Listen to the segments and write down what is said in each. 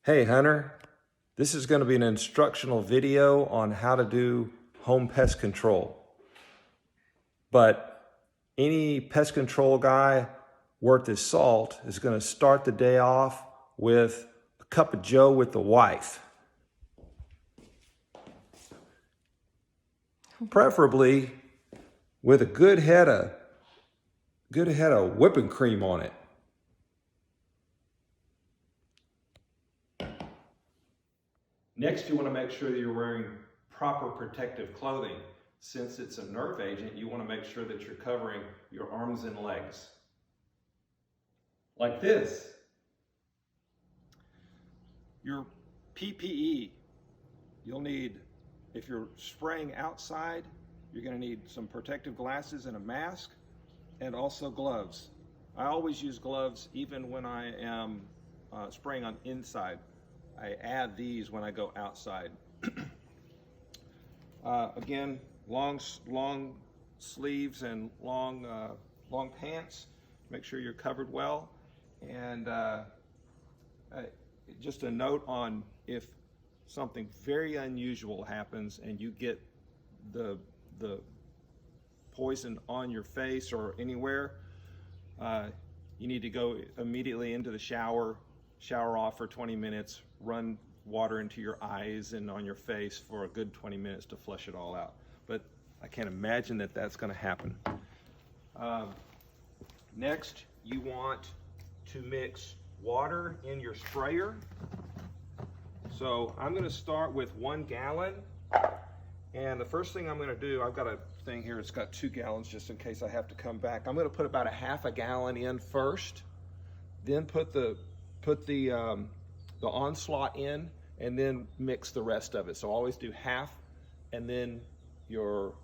Hey Hunter, this is going to be an instructional video on how to do home pest control. But any pest control guy worth his salt is going to start the day off with a cup of joe with the wife. Preferably with a good head of whipping cream on it. Next, you want to make sure that you're wearing proper protective clothing. Since it's a nerve agent, you want to make sure that you're covering your arms and legs. Like this. Your PPE, you'll need, if you're spraying outside, you're going to need some protective glasses and a mask, and also gloves. I always use gloves even when I am spraying on inside. I add these when I go outside. Again, long sleeves and long pants. Make sure you're covered well. And just a note on if something very unusual happens and you get the poison on your face or anywhere, you need to go immediately into the shower off for 20 minutes, run water into your eyes and on your face for a good 20 minutes to flush it all out. But I can't imagine that that's going to happen. Next, you want to mix water in your sprayer. So I'm going to start with 1 gallon. And the first thing I'm going to do, I've got a thing here, it's got 2 gallons just in case I have to come back. I'm going to put about a half a gallon in first, then put the onslaught in, and then mix the rest of it. So always do half, and then your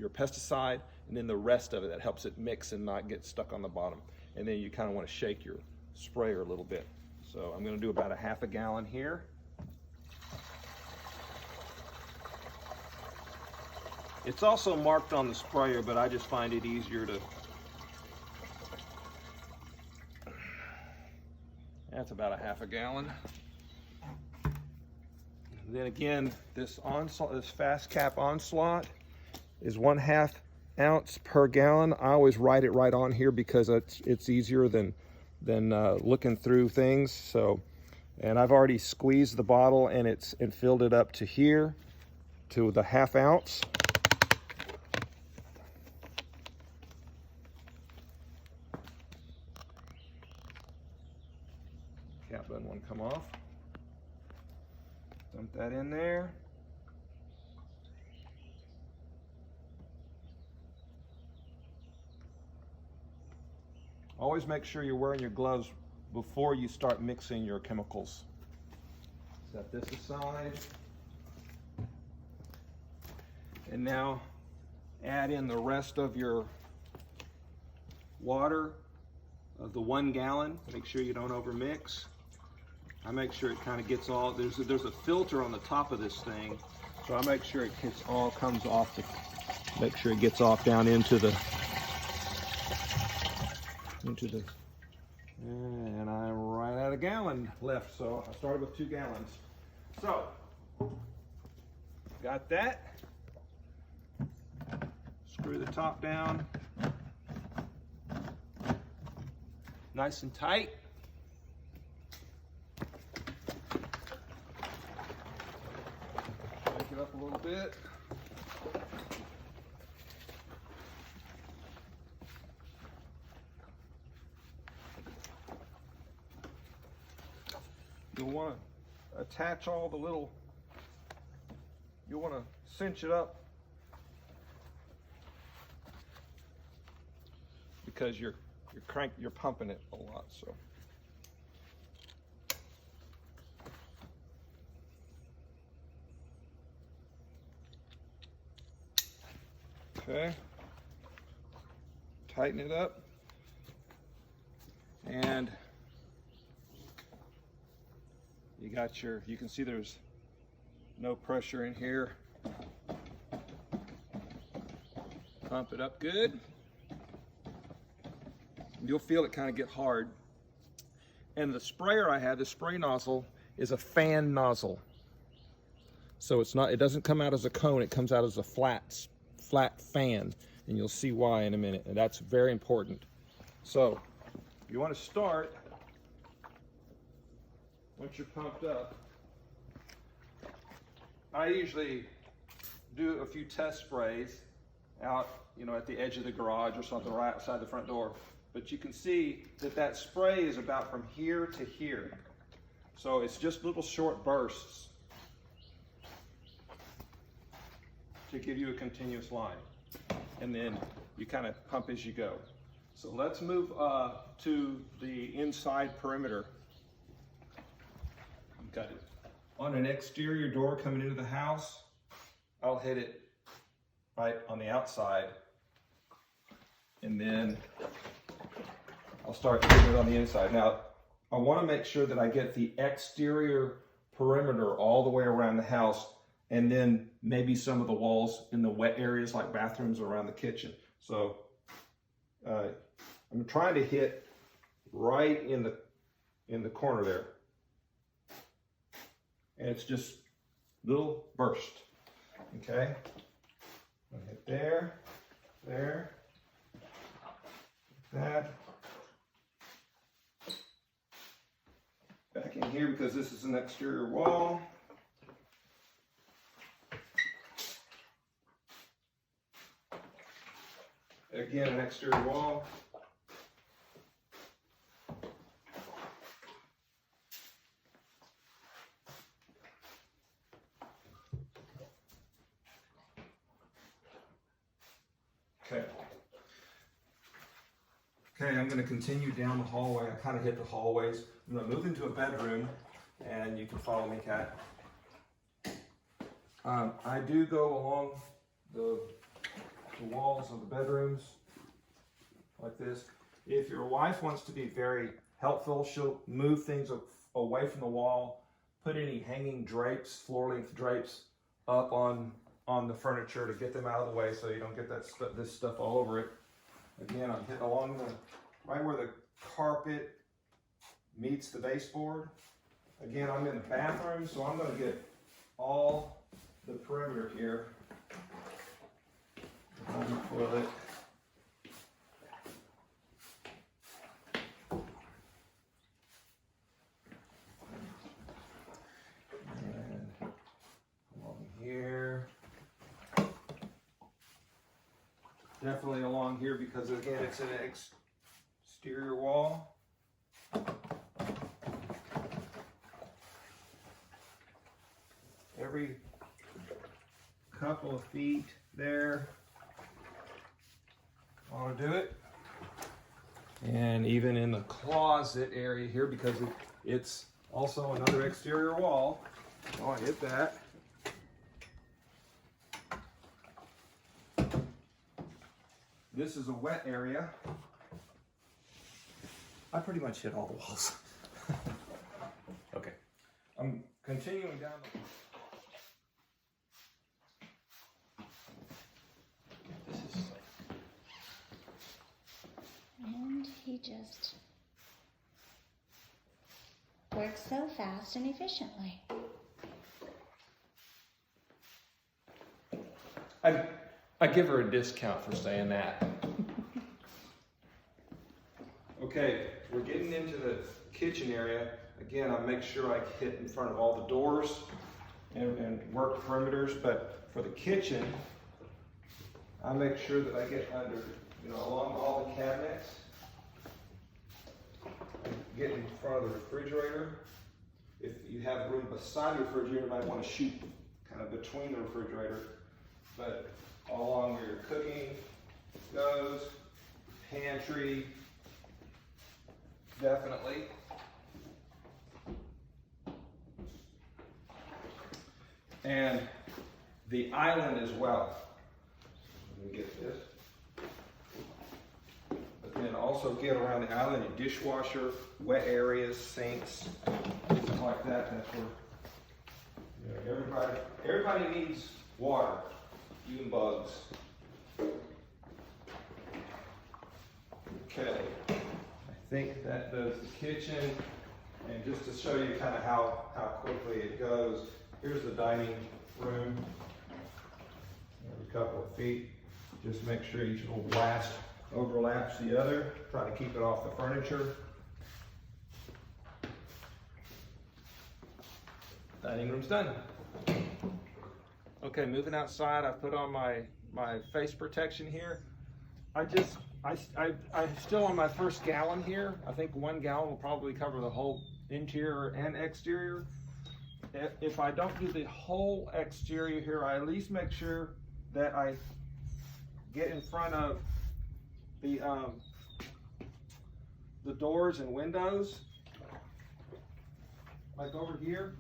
pesticide, and then the rest of it. That helps it mix and not get stuck on the bottom. And then you kind of want to shake your sprayer a little bit. So I'm going to do about a half a gallon here. It's also marked on the sprayer, but I just find it easier to. That's about a half a gallon. And then again, this fast cap onslaught is 1/2 ounce per gallon. I always write it right on here because it's easier than looking through things. So, and I've already squeezed the bottle and filled it up to here, to the 1/2 ounce. Cap doesn't want to come off. Dump that in there. Always make sure you're wearing your gloves before you start mixing your chemicals. Set this aside. And now add in the rest of your water of the 1 gallon. Make sure you don't overmix. I make sure it kind of gets all, there's a filter on the top of this thing, so I make sure it comes off, make sure it gets off down into the, and I'm right at a gallon left, so I started with 2 gallons. So, got that. Screw the top down. Nice and tight. Make it up a little bit. You'll want to attach all the little, you'll want to cinch it up because you're pumping it a lot, so. Okay, tighten it up, and you can see there's no pressure in here. Pump it up good. You'll feel it kind of get hard. And the sprayer I have, the spray nozzle, is a fan nozzle. So it doesn't come out as a cone, it comes out as a flat fan. And you'll see why in a minute, and that's very important. So, you want to start, once you're pumped up, I usually do a few test sprays out, at the edge of the garage or something right outside the front door. But you can see that spray is about from here to here. So it's just little short bursts to give you a continuous line. And then you kind of pump as you go. So let's move to the inside perimeter. Got it. On an exterior door coming into the house, I'll hit it right on the outside. And then I'll start hitting it on the inside. Now, I want to make sure that I get the exterior perimeter all the way around the house, and then maybe some of the walls in the wet areas like bathrooms around the kitchen. So I'm trying to hit right in the corner there. And it's just little burst, okay? I'm gonna hit there, that. Back in here because this is an exterior wall. Again, an exterior wall. Okay, I'm going to continue down the hallway. I kind of hit the hallways. I'm going to move into a bedroom, and you can follow me, Kat. I do go along the walls of the bedrooms like this. If your wife wants to be very helpful, she'll move things away from the wall, put any hanging drapes, floor-length drapes, up on the furniture to get them out of the way so you don't get this stuff all over it. Again, I'm hitting along right where the carpet meets the baseboard. Again, I'm in the bathroom, so I'm going to get all the perimeter here. On the toilet. And along here. Definitely along here because again it's an exterior wall. Every couple of feet there, ought to do it. And even in the closet area here because it's also another exterior wall. Oh, I hit that. This is a wet area. I pretty much hit all the walls. Okay, I'm continuing down the... This is... And he just works so fast and efficiently. I give her a discount for saying that. Okay, we're getting into the kitchen area. Again, I make sure I hit in front of all the doors and work perimeters, but for the kitchen, I make sure that I get under, along all the cabinets. Get in front of the refrigerator. If you have room beside the refrigerator, you might want to shoot kind of between the refrigerator, but all along where your cooking goes, pantry, definitely. And the island as well. Let me get this. But then also get around the island, your dishwasher, wet areas, sinks, things like that. That's where everybody needs water. Even bugs. Okay, I think that does the kitchen. And just to show you kind of how quickly it goes, here's the dining room. Every couple of feet. Just make sure each little blast overlaps the other. Try to keep it off the furniture. Dining room's done. Okay, moving outside, I put on my face protection here. I'm still on my first gallon here. I think 1 gallon will probably cover the whole interior and exterior. If I don't do the whole exterior here, I at least make sure that I get in front of the doors and windows, like over here.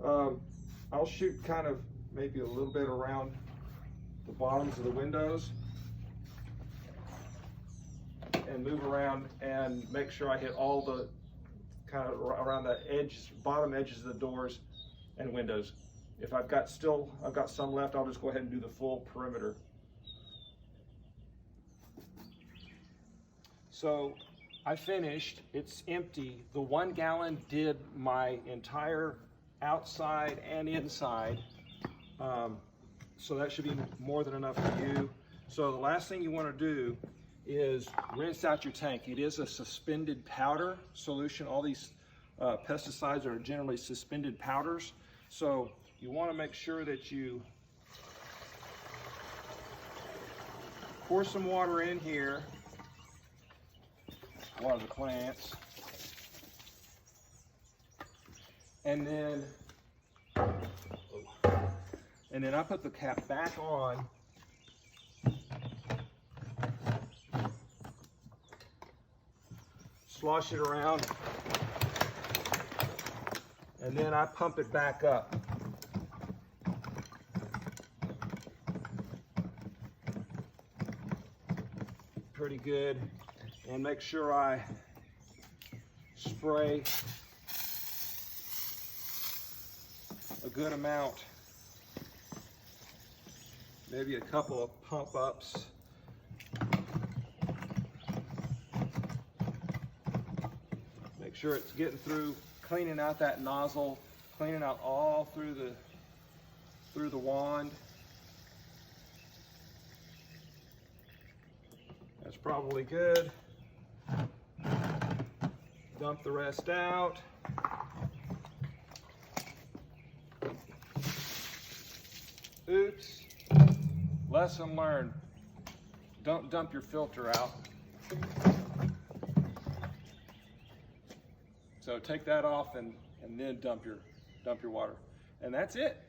I'll shoot kind of maybe a little bit around the bottoms of the windows and move around and make sure I hit all the kind of around the bottom edges of the doors and windows. If I've got some left, I'll just go ahead and do the full perimeter. So I finished, it's empty. The 1 gallon did my entire outside and inside. So that should be more than enough for you. So the last thing you want to do is rinse out your tank. It is a suspended powder solution. All these pesticides are generally suspended powders. So you want to make sure that you pour some water in here, water the plants, and then I put the cap back on. Slosh it around, and then I pump it back up. Pretty good, and make sure I spray a good amount, maybe a couple of pump ups. Make sure it's getting through, cleaning out that nozzle, cleaning out all through the wand. That's probably good. Dump the rest out. Oops. Lesson learned. Don't dump your filter out. So take that off and then dump your water. And that's it.